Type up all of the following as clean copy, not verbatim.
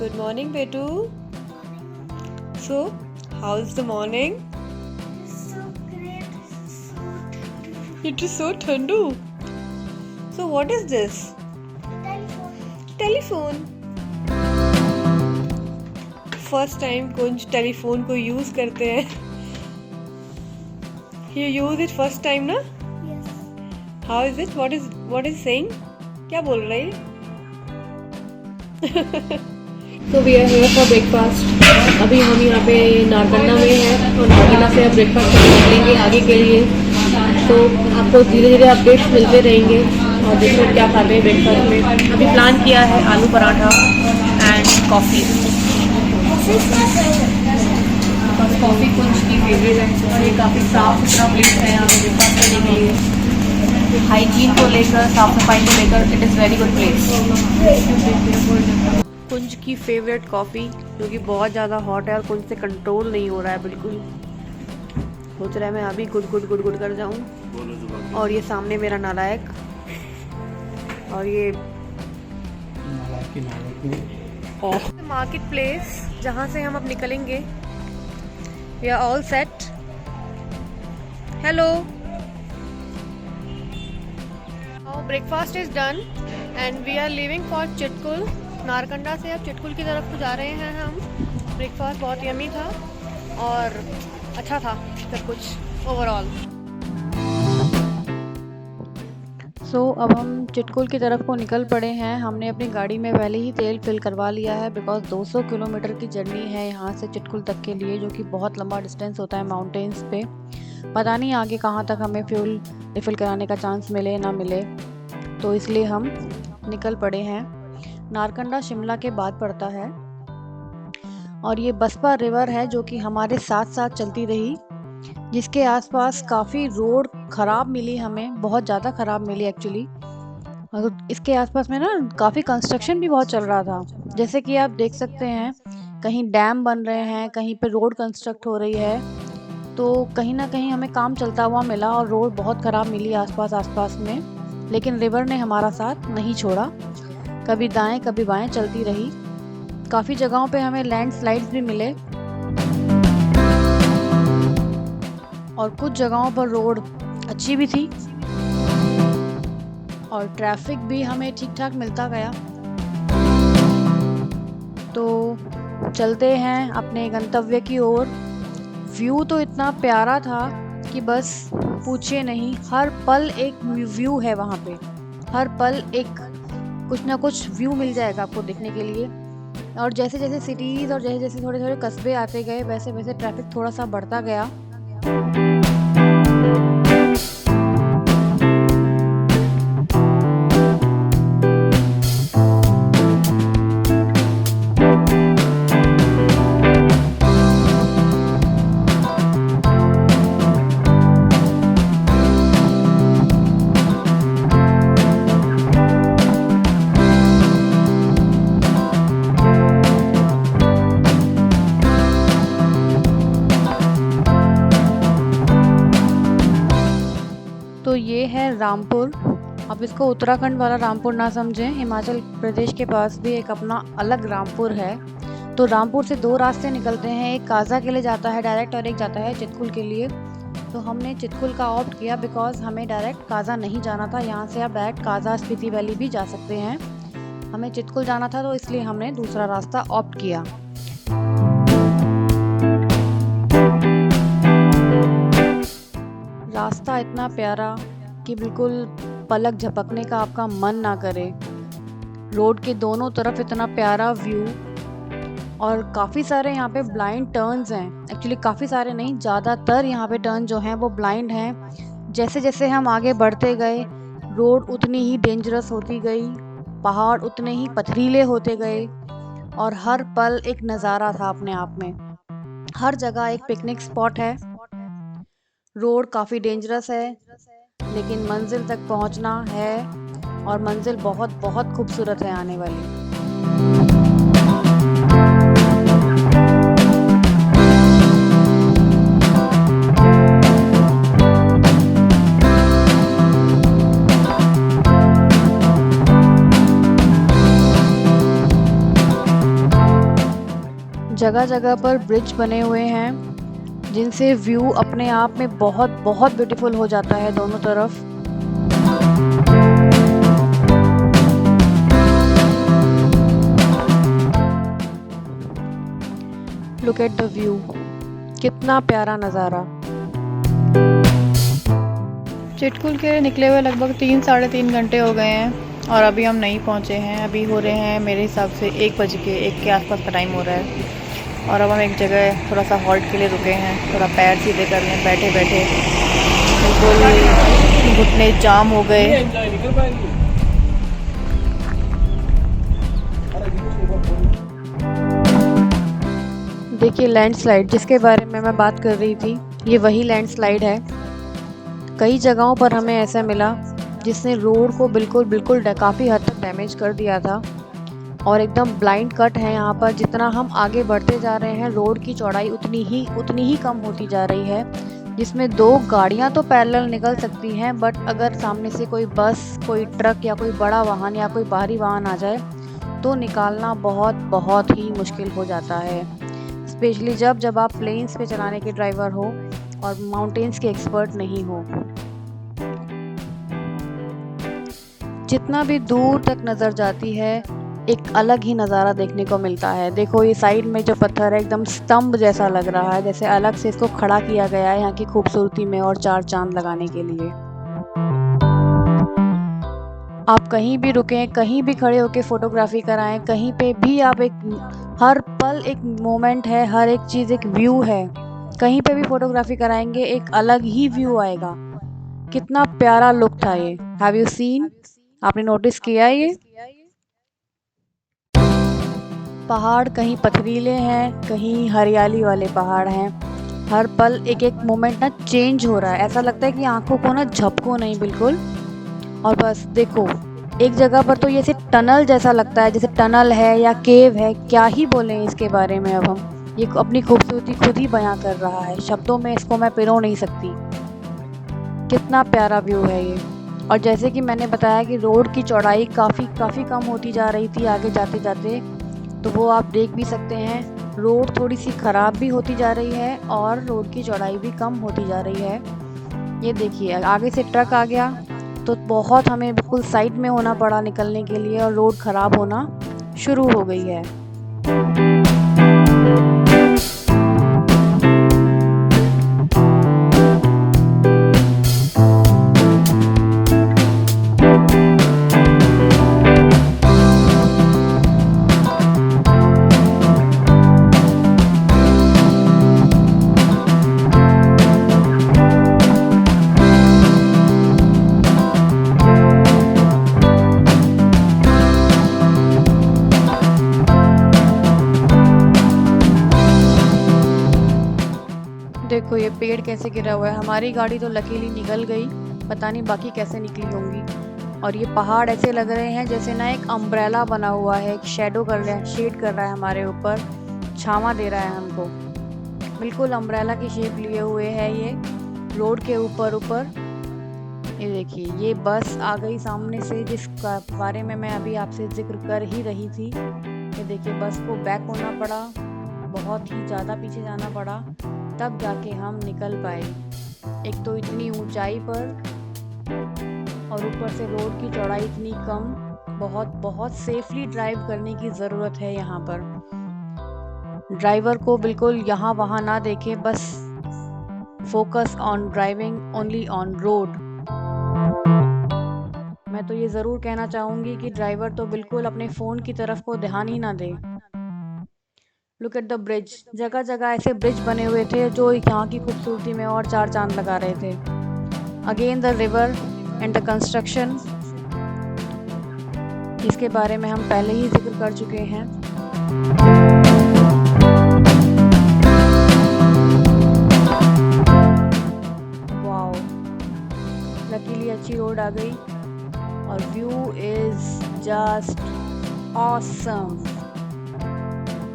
Good morning, Betu. So, how's the morning? So great, so It is so thandu. So, what is this? telephone. Telephone. First time कुछ telephone को use करते हैं. You use it first time ना? Yes. How is it? What is saying? क्या बोल रही है? तो we are here for breakfast. अभी हम यहाँ पे नारकंडा में हैं और नारकंडा से अब ब्रेकफास्ट करके निकलेंगे आगे के लिए. तो आपको धीरे धीरे अपडेट्स मिलते रहेंगे और देखो क्या खाते हैं ब्रेकफास्ट में. अभी प्लान किया है आलू paratha and coffee. This is my favorite. बस कॉफ़ी कुछ की फेवरेट है और ये काफ़ी साफ़ सुथरा प्लेस है यहाँ पे ब्रेकफास्ट करने के लिए. हाइजीन को लेकर, साफ सफाई को लेकर it is very good place. Kunj की फेवरेट कॉफ़ी जो कि बहुत ज़्यादा हॉट है और कुंज से कंट्रोल नहीं हो रहा है बिल्कुल. सोच रहा है मैं अभी गुड गुड गुड गुड कर जाऊँ. और ये सामने मेरा नालायक और ये मार्केट प्लेस जहाँ से हम अब निकलेंगे. We are all set. Hello. Breakfast is done and we are leaving for Chitkul. Narkanda से अब चिटकुल की तरफ को जा रहे हैं हम. ब्रेकफास्ट बहुत यमी था और अच्छा था सब कुछ ओवरऑल. सो अब हम चिटकुल की तरफ को निकल पड़े हैं. हमने अपनी गाड़ी में पहले ही तेल फिल करवा लिया है बिकॉज 200 किलोमीटर की जर्नी है यहाँ से चिटकुल तक के लिए, जो कि बहुत लंबा डिस्टेंस होता है माउंटेन्स पे. पता नहीं आगे कहाँ तक हमें फ्यूल रिफ़िल कराने का चांस मिले ना मिले, तो इसलिए हम निकल पड़े हैं. नारकंडा शिमला के बाद पड़ता है और ये बसपा रिवर है जो कि हमारे साथ साथ चलती रही, जिसके आसपास काफ़ी रोड ख़राब मिली हमें, बहुत ज़्यादा ख़राब मिली एक्चुअली. इसके आसपास में ना काफ़ी कंस्ट्रक्शन भी बहुत चल रहा था. जैसे कि आप देख सकते हैं कहीं डैम बन रहे हैं, कहीं पे रोड कंस्ट्रक्ट हो रही है. तो कहीं ना कहीं हमें काम चलता हुआ मिला और रोड बहुत ख़राब मिली आसपास में. लेकिन रिवर ने हमारा साथ नहीं छोड़ा, कभी दाएं कभी बाएं चलती रही. काफ़ी जगहों पे हमें लैंडस्लाइड्स भी मिले और कुछ जगहों पर रोड अच्छी भी थी और ट्रैफिक भी हमें ठीक ठाक मिलता गया. तो चलते हैं अपने गंतव्य की ओर. व्यू तो इतना प्यारा था कि बस पूछिए नहीं. हर पल एक व्यू है वहाँ पे, हर पल एक कुछ ना कुछ व्यू मिल जाएगा आपको देखने के लिए. और जैसे जैसे सिटीज़ और जैसे जैसे थोड़े थोड़े कस्बे आते गए वैसे वैसे ट्रैफिक थोड़ा सा बढ़ता गया. तो ये है रामपुर. अब इसको उत्तराखंड वाला रामपुर ना समझें, हिमाचल प्रदेश के पास भी एक अपना अलग रामपुर है. तो रामपुर से दो रास्ते निकलते हैं, एक काजा के लिए जाता है डायरेक्ट और एक जाता है चितकुल के लिए. तो हमने चितकुल का ऑप्ट किया बिकॉज हमें डायरेक्ट काजा नहीं जाना था. यहाँ से आप डायरेक्ट काजा स्पीति वैली भी जा सकते हैं. हमें चितकुल जाना था तो इसलिए हमने दूसरा रास्ता ऑप्ट किया. रास्ता इतना प्यारा कि बिल्कुल पलक झपकने का आपका मन ना करे. रोड के दोनों तरफ इतना प्यारा व्यू और काफ़ी सारे यहाँ पे ब्लाइंड टर्न्स हैं. एक्चुअली काफ़ी सारे नहीं, ज़्यादातर यहाँ पे टर्न जो हैं वो ब्लाइंड हैं. जैसे जैसे हम आगे बढ़ते गए रोड उतनी ही डेंजरस होती गई, पहाड़ उतने ही पथरीले होते गए और हर पल एक नज़ारा था अपने आप में. हर जगह एक पिकनिक स्पॉट है. रोड काफ़ी डेंजरस है लेकिन मंजिल तक पहुंचना है और मंजिल बहुत बहुत खूबसूरत है आने वाली. जगह जगह पर ब्रिज बने हुए हैं जिनसे व्यू अपने आप में बहुत बहुत ब्यूटीफुल हो जाता है दोनों तरफ। लुक एट द व्यू, कितना प्यारा नज़ारा। चिटकुल के निकले हुए लगभग 3-3.5 घंटे हो गए हैं और अभी हम नहीं पहुंचे हैं। अभी हो रहे हैं मेरे हिसाब से 1 के आसपास का टाइम हो रहा है और अब हम एक जगह थोड़ा सा हॉल्ट के लिए रुके हैं, थोड़ा पैर सीधे कर लें। बैठे बैठे बिल्कुल घुटने जाम हो गए। देखिए लैंडस्लाइड जिसके बारे में मैं बात कर रही थी, ये वही लैंडस्लाइड है। कई जगहों पर हमें ऐसा मिला जिसने रोड को बिल्कुल काफ़ी हद तक डैमेज कर दिया था और एकदम ब्लाइंड कट है यहाँ पर। जितना हम आगे बढ़ते जा रहे हैं रोड की चौड़ाई उतनी ही कम होती जा रही है, जिसमें 2 गाड़ियाँ तो पैरेलल निकल सकती हैं, बट अगर सामने से कोई बस, कोई ट्रक या कोई बड़ा वाहन या कोई बाहरी वाहन आ जाए तो निकालना बहुत ही मुश्किल हो जाता है। स्पेशली जब आप प्लेन्स पे चलाने के ड्राइवर हो और माउंटेन्स के एक्सपर्ट नहीं हो। जितना भी दूर तक नज़र जाती है एक अलग ही नज़ारा देखने को मिलता है। देखो ये साइड में जो पत्थर है एकदम स्तंभ जैसा लग रहा है, जैसे अलग से इसको खड़ा किया गया है यहाँ की खूबसूरती में और 4 चांद लगाने के लिए। आप कहीं भी रुकें, कहीं भी खड़े होकर फोटोग्राफी कराएं, कहीं पे भी आप हर पल एक मोमेंट है, हर एक चीज़ एक व्यू है। कहीं पे भी फोटोग्राफी कराएंगे एक अलग ही व्यू आएगा। कितना प्यारा लुक था ये। Have you seen? आपने नोटिस किया ये? पहाड़ कहीं पथरीले हैं, कहीं हरियाली वाले पहाड़ हैं। हर पल एक मोमेंट ना चेंज हो रहा है, ऐसा लगता है कि आंखों को ना झपको नहीं बिल्कुल। और बस देखो एक जगह पर तो ये सिर्फ टनल जैसा लगता है, जैसे टनल है या केव है, क्या ही बोलें इसके बारे में। अब हम ये अपनी खूबसूरती खुद ही बयां कर रहा है, शब्दों में इसको मैं पिरो नहीं सकती। कितना प्यारा व्यू है ये। और जैसे कि मैंने बताया कि रोड की चौड़ाई काफ़ी कम होती जा रही थी आगे जाते जाते, तो वो आप देख भी सकते हैं। रोड थोड़ी सी ख़राब भी होती जा रही है और रोड की चौड़ाई भी कम होती जा रही है। ये देखिए आगे से ट्रक आ गया तो बहुत हमें बिल्कुल साइड में होना पड़ा निकलने के लिए और रोड ख़राब होना शुरू हो गई है। देखो ये पेड़ कैसे गिरा हुआ है। हमारी गाड़ी तो लकीली निकल गई, पता नहीं बाकी कैसे निकली होंगी। और ये पहाड़ ऐसे लग रहे हैं जैसे ना एक अम्ब्रेला बना हुआ है, एक शेड कर रहा है हमारे ऊपर, छावा दे रहा है हमको। बिल्कुल अम्ब्रेला की शेप लिए हुए है ये रोड के ऊपर। ये देखिए ये बस आ गई सामने से, जिसका बारे में मैं अभी आपसे जिक्र कर ही रही थी। ये देखिए बस को बैक होना पड़ा, बहुत ही ज़्यादा पीछे जाना पड़ा, तब जाके हम निकल पाए। एक तो इतनी ऊंचाई पर और ऊपर से रोड की चौड़ाई इतनी कम, बहुत सेफली ड्राइव करने की ज़रूरत है यहाँ पर। ड्राइवर को बिल्कुल यहाँ वहाँ ना देखे, बस focus on driving only on road. मैं तो ये ज़रूर कहना चाहूँगी कि ड्राइवर तो बिल्कुल अपने फ़ोन की तरफ को ध्यान ही ना दे। लुक एट द ब्रिज, जगह जगह ऐसे ब्रिज बने हुए थे जो यहाँ की खूबसूरती में और 4 चांद लगा रहे थे। Again the river and the construction, इसके बारे में हम पहले ही जिक्र कर चुके हैं। वाओ, लकीली अच्छी रोड आ गई और व्यू इज जस्ट ऑसम।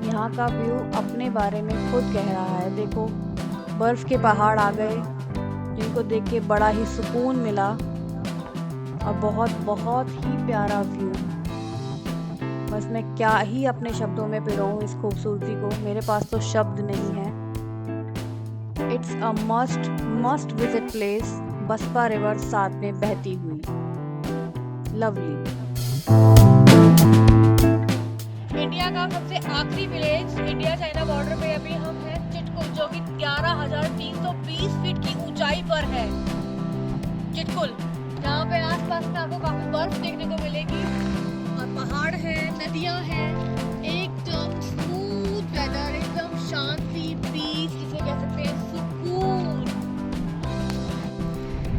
यहाँ का व्यू अपने बारे में खुद कह रहा है। देखो बर्फ़ के पहाड़ आ गए जिनको देख के बड़ा ही सुकून मिला और बहुत ही प्यारा व्यू। बस मैं क्या ही अपने शब्दों में पिरोऊं इस खूबसूरती को, मेरे पास तो शब्द नहीं है। It's a must visit place, Baspa river साथ में बहती हुई, लवली। इंडिया का सबसे आखिरी विलेज, इंडिया चाइना बॉर्डर पे अभी हम हैं चिटकुल, जो कि 11,320 फीट की ऊंचाई पर है। चिटकुल जहाँ पे आसपास में आपको काफी बर्फ देखने को मिलेगी और पहाड़ है, नदियाँ हैं, एकदम स्मूथ वेदर, एकदम शांति, पीस, इसे कह सकते हैं सुकून।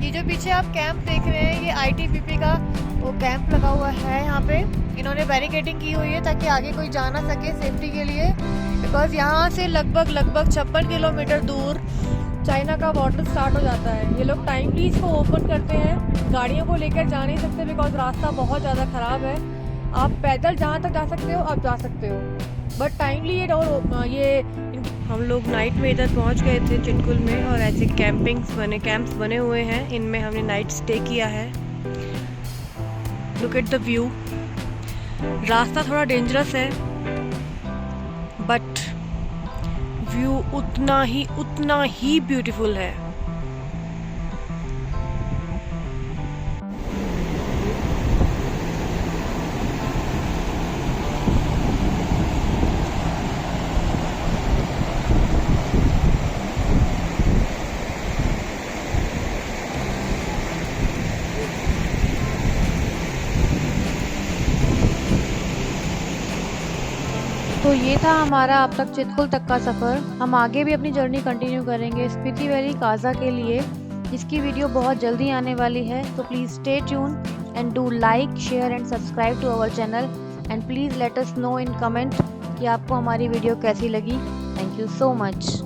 ये जो पीछे आप कैंप देख रहे हैं, ये ITBP का वो कैंप लगा हुआ है। यहाँ पे इन्होंने बैरिकेडिंग की हुई है ताकि आगे कोई जा ना सके सेफ्टी के लिए, बिकॉज यहाँ से लगभग 56 किलोमीटर दूर चाइना का बॉर्डर स्टार्ट हो जाता है। ये लोग टाइमली इसको ओपन करते हैं, गाड़ियों को लेकर जा नहीं सकते बिकॉज रास्ता बहुत ज़्यादा ख़राब है। आप पैदल जहाँ तक जा सकते हो आप जा सकते हो, बट टाइमली ये हम लोग नाइट में इधर पहुँच गए थे चिटकुल में, और ऐसे कैंप्स बने हुए हैं, इनमें हमने नाइट स्टे किया है। Look at the view. रास्ता थोड़ा डेंजरस है बट व्यू उतना ही ब्यूटीफुल है। तो ये था हमारा अब तक चिटकुल तक का सफ़र। हम आगे भी अपनी जर्नी कंटिन्यू करेंगे स्पीति वैली काजा के लिए, जिसकी वीडियो बहुत जल्दी आने वाली है। तो please stay tune and do like, share and subscribe to our channel, and please let us know in comment कि आपको हमारी वीडियो कैसी लगी। Thank you so much.